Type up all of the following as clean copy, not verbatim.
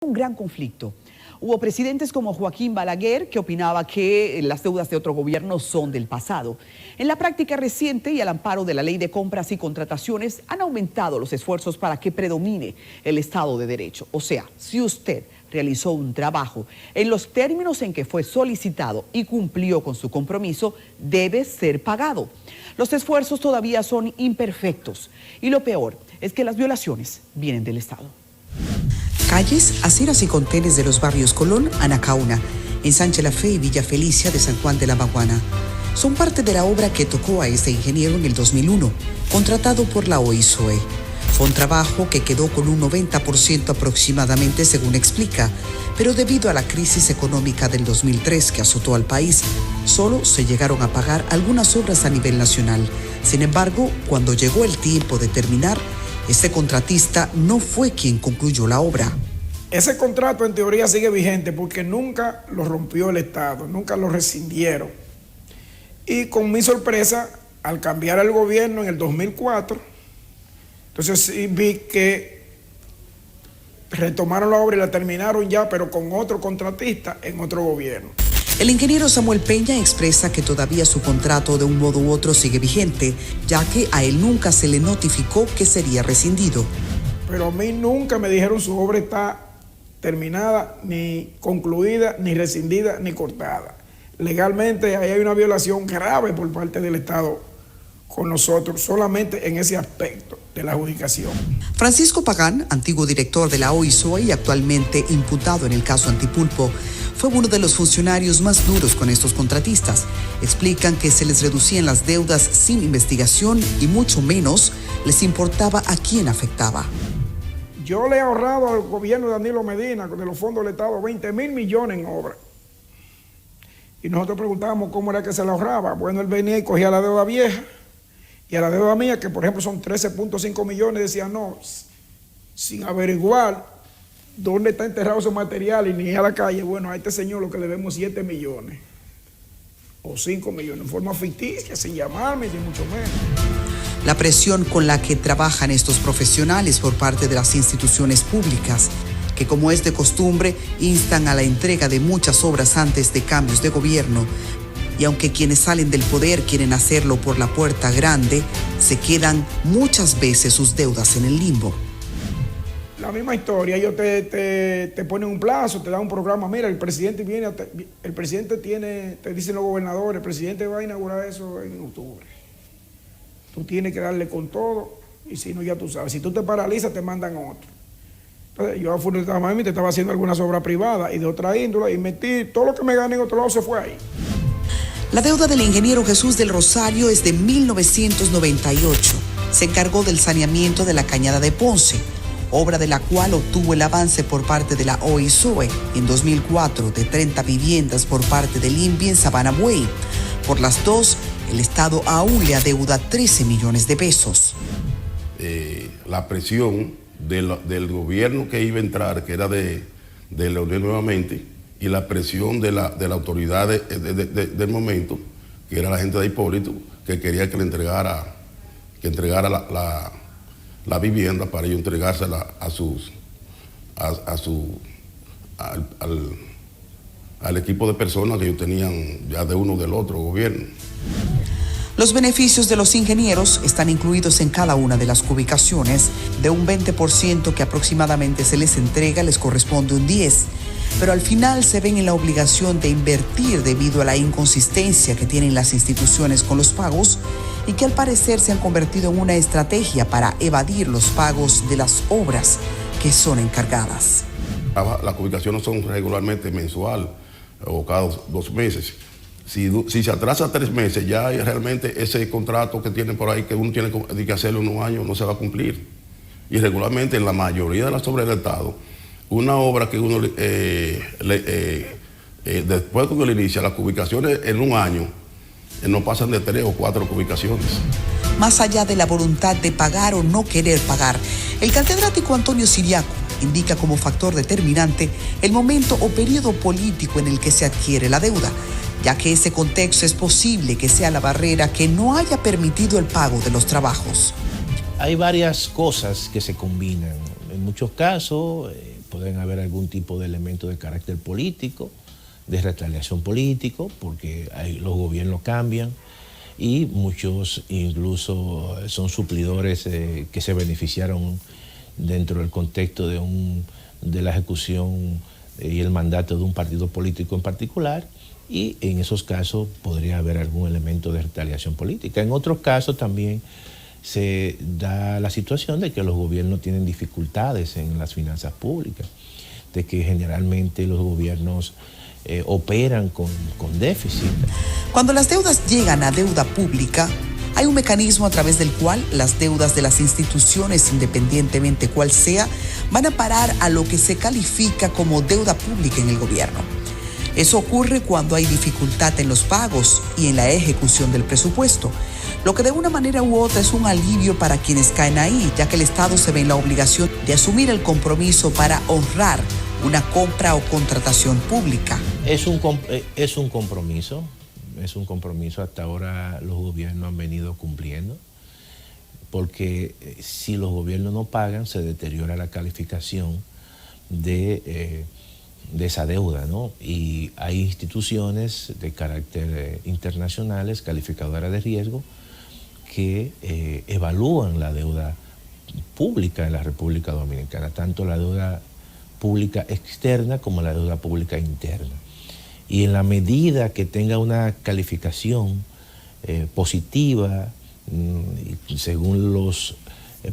Un gran conflicto. Hubo presidentes como Joaquín Balaguer que opinaba que las deudas de otro gobierno son del pasado. En la práctica reciente y al amparo de la Ley de Compras y Contrataciones han aumentado los esfuerzos para que predomine el Estado de Derecho. O sea, si usted realizó un trabajo en los términos en que fue solicitado y cumplió con su compromiso, debe ser pagado. Los esfuerzos todavía son imperfectos y lo peor es que las violaciones vienen del Estado. Calles, aceras y contenes de los barrios Colón, Anacauna, Ensanche La Fe y Villa Felicia de San Juan de la Maguana son parte de la obra que tocó a este ingeniero en el 2001, contratado por la OISOE. Fue un trabajo que quedó con un 90% aproximadamente, según explica, pero debido a la crisis económica del 2003 que azotó al país, solo se llegaron a pagar algunas obras a nivel nacional. Sin embargo, cuando llegó el tiempo de terminar, este contratista no fue quien concluyó la obra. Ese contrato en teoría sigue vigente porque nunca lo rompió el Estado, nunca lo rescindieron. Y con mi sorpresa, al cambiar el gobierno en el 2004, entonces sí vi que retomaron la obra y la terminaron ya, pero con otro contratista en otro gobierno. El ingeniero Samuel Peña expresa que todavía su contrato de un modo u otro sigue vigente, ya que a él nunca se le notificó que sería rescindido. Pero a mí nunca me dijeron su obra está terminada, ni concluida, ni rescindida, ni cortada. Legalmente ahí hay una violación grave por parte del Estado con nosotros, solamente en ese aspecto de la adjudicación. Francisco Pagán, antiguo director de la OISOE y actualmente imputado en el caso Antipulpo, fue uno de los funcionarios más duros con estos contratistas. Explican que se les reducían las deudas sin investigación y mucho menos les importaba a quién afectaba. Yo le he ahorrado al gobierno de Danilo Medina, de los fondos del Estado, 20.000 millones en obras. Y nosotros preguntábamos cómo era que se la ahorraba. Bueno, él venía y cogía la deuda vieja y a la deuda mía, que por ejemplo son 13.5 millones, decía no, sin averiguar dónde está enterrado ese material y ni ir a la calle. Bueno, a este señor lo que le debemos 7 millones o 5 millones, en forma ficticia, sin llamarme, ni mucho menos. La presión con la que trabajan estos profesionales por parte de las instituciones públicas, que como es de costumbre, instan a la entrega de muchas obras antes de cambios de gobierno, y aunque quienes salen del poder quieren hacerlo por la puerta grande, se quedan muchas veces sus deudas en el limbo. La misma historia, ellos te ponen un plazo, te dan un programa, mira, el presidente viene, el presidente tiene, te dicen los gobernadores, el presidente va a inaugurar eso en octubre. Tú tienes que darle con todo, y si no, ya tú sabes, si tú te paralizas, te mandan otro. Entonces, yo afortunadamente estaba haciendo algunas obras privadas y de otra índole, y metí, todo lo que me gané en otro lado se fue ahí. La deuda del ingeniero Jesús del Rosario es de 1998. Se encargó del saneamiento de la Cañada de Ponce, obra de la cual obtuvo el avance por parte de la OISOE en 2004 de 30 viviendas por parte del INVI en Sabana Buey. Por las dos, el Estado aún le adeuda 13 millones de pesos. La presión del gobierno que iba a entrar, que era de Leonel nuevamente, y la presión de la autoridad del momento, que era la gente de Hipólito, que quería que le entregara la vivienda para ellos entregársela al equipo de personas que ellos tenían ya de uno del otro gobierno. Los beneficios de los ingenieros están incluidos en cada una de las ubicaciones. De un 20% que aproximadamente se les entrega, les corresponde un 10%. Pero al final se ven en la obligación de invertir debido a la inconsistencia que tienen las instituciones con los pagos y que al parecer se han convertido en una estrategia para evadir los pagos de las obras que son encargadas. Las ubicaciones son regularmente mensual o cada 2 meses. Si se atrasa 3 meses, ya realmente ese contrato que tienen por ahí, que uno tiene que hacerlo en un año, no se va a cumplir. Y regularmente en la mayoría de las obras del Estado, una obra que uno, después que uno le inicia, las ubicaciones en un año no pasan de 3 o 4 ubicaciones. Más allá de la voluntad de pagar o no querer pagar, el catedrático Antonio Siriaco indica como factor determinante el momento o periodo político en el que se adquiere la deuda, ya que ese contexto es posible que sea la barrera que no haya permitido el pago de los trabajos. Hay varias cosas que se combinan. En muchos casos, pueden haber algún tipo de elemento de carácter político, de retaliación político, porque los gobiernos cambian y muchos incluso son suplidores que se beneficiaron dentro del contexto de la ejecución y el mandato de un partido político en particular, y en esos casos podría haber algún elemento de retaliación política. En otros casos también se da la situación de que los gobiernos tienen dificultades en las finanzas públicas, de que generalmente los gobiernos operan con déficit. Cuando las deudas llegan a deuda pública, hay un mecanismo a través del cual las deudas de las instituciones, independientemente cuál sea, van a parar a lo que se califica como deuda pública en el gobierno. Eso ocurre cuando hay dificultad en los pagos y en la ejecución del presupuesto, lo que de una manera u otra es un alivio para quienes caen ahí, ya que el Estado se ve en la obligación de asumir el compromiso para honrar una compra o contratación pública. Es un compromiso, hasta ahora los gobiernos han venido cumpliendo, porque si los gobiernos no pagan se deteriora la calificación de esa deuda, ¿no? Y hay instituciones de carácter internacionales, calificadoras de riesgo, que evalúan la deuda pública en la República Dominicana, tanto la deuda pública externa como la deuda pública interna. Y en la medida que tenga una calificación positiva, según los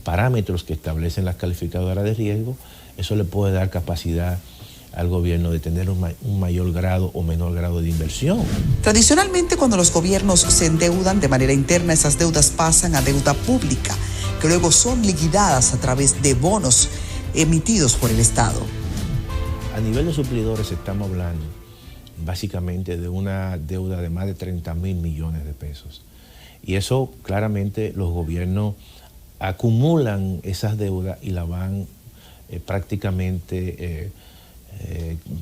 parámetros que establecen las calificadoras de riesgo, eso le puede dar capacidad al gobierno de tener un mayor grado o menor grado de inversión. Tradicionalmente, cuando los gobiernos se endeudan de manera interna, esas deudas pasan a deuda pública, que luego son liquidadas a través de bonos emitidos por el Estado. A nivel de suplidores estamos hablando básicamente de una deuda de más de 30.000 millones de pesos. Y eso claramente los gobiernos acumulan esas deudas y la van prácticamente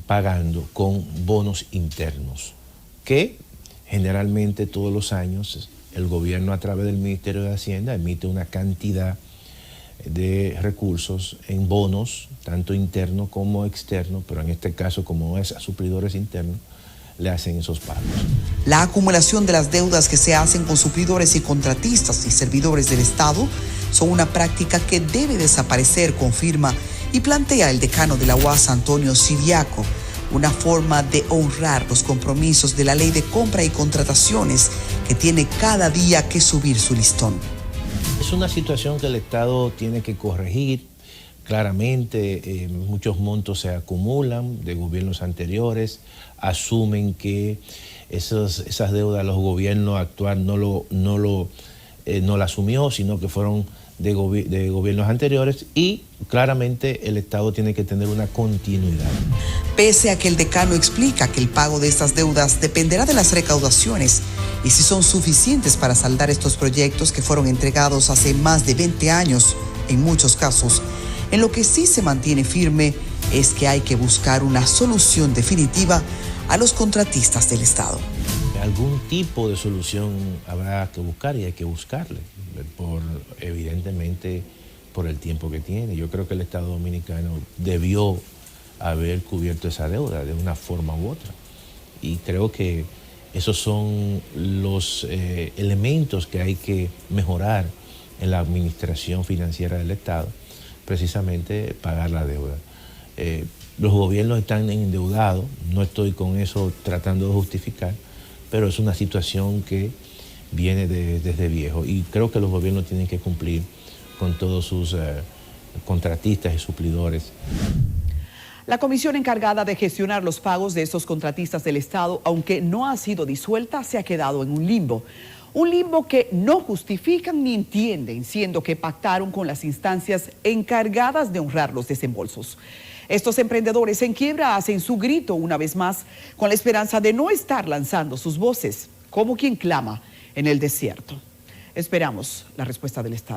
pagando con bonos internos, que generalmente todos los años el gobierno a través del Ministerio de Hacienda emite una cantidad de recursos en bonos, tanto internos como externos, pero en este caso, como es a suplidores internos, le hacen esos pagos. La acumulación de las deudas que se hacen con suplidores y contratistas y servidores del Estado son una práctica que debe desaparecer, confirma y plantea el decano de la UAS, Antonio Siriaco, una forma de honrar los compromisos de la Ley de Compra y Contrataciones que tiene cada día que subir su listón. Es una situación que el Estado tiene que corregir. Claramente muchos montos se acumulan de gobiernos anteriores, asumen que esas deudas los gobiernos actuales no la asumió, sino que fueron de gobiernos anteriores, y claramente el Estado tiene que tener una continuidad. Pese a que el decano explica que el pago de estas deudas dependerá de las recaudaciones y si son suficientes para saldar estos proyectos que fueron entregados hace más de 20 años, en muchos casos, en lo que sí se mantiene firme es que hay que buscar una solución definitiva a los contratistas del Estado. Algún tipo de solución habrá que buscar y hay que buscarle, evidentemente por el tiempo que tiene. Yo creo que el Estado Dominicano debió haber cubierto esa deuda de una forma u otra. Y creo que esos son los elementos que hay que mejorar en la administración financiera del Estado, precisamente pagar la deuda. Los gobiernos están endeudados, no estoy con eso tratando de justificar, pero es una situación que viene desde viejo y creo que los gobiernos tienen que cumplir con todos sus contratistas y suplidores. La comisión encargada de gestionar los pagos de estos contratistas del Estado, aunque no ha sido disuelta, se ha quedado en un limbo. Un limbo que no justifican ni entienden, siendo que pactaron con las instancias encargadas de honrar los desembolsos. Estos emprendedores en quiebra hacen su grito una vez más con la esperanza de no estar lanzando sus voces, como quien clama en el desierto. Esperamos la respuesta del Estado.